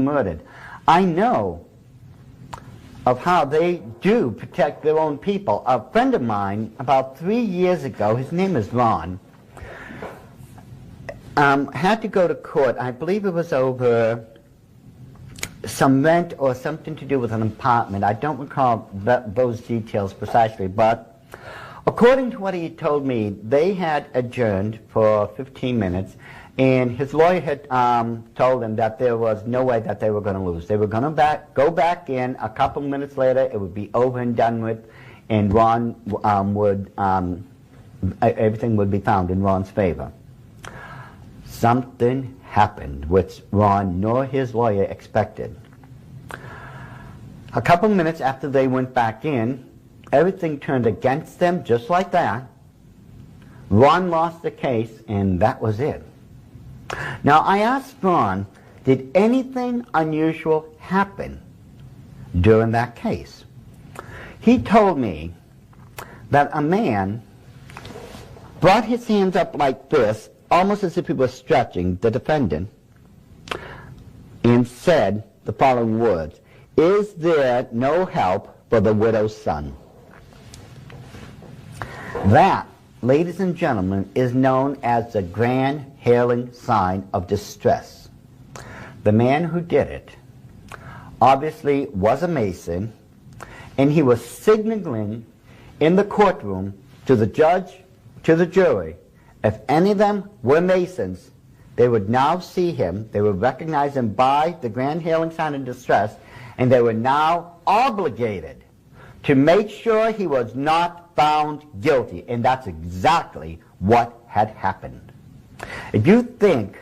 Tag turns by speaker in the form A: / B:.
A: murdered. I know of how they do protect their own people. A friend of mine, about 3 years ago, his name is Ron, had to go to court. I believe it was over some rent or something to do with an apartment. I don't recall those details precisely, but according to what he told me, they had adjourned for 15 minutes, and his lawyer had told him that there was no way that they were going to lose. They were going to go back in. A couple minutes later, it would be over and done with, and Ron everything would be found in Ron's favor. Something happened which Ron nor his lawyer expected. A couple minutes after they went back in, everything turned against them just like that. Ron lost the case, and that was it. Now, I asked Ron, did anything unusual happen during that case? He told me that a man brought his hands up like this, almost as if he was stretching the defendant, and said the following words, "Is there no help for the widow's son?" That, ladies and gentlemen, is known as the grand hailing sign of distress. The man who did it obviously was a Mason, and he was signaling in the courtroom to the judge, to the jury, if any of them were Masons, they would now see him, they would recognize him by the grand hailing sign of distress, and they were now obligated to make sure he was not found guilty. And that's exactly what had happened. If you think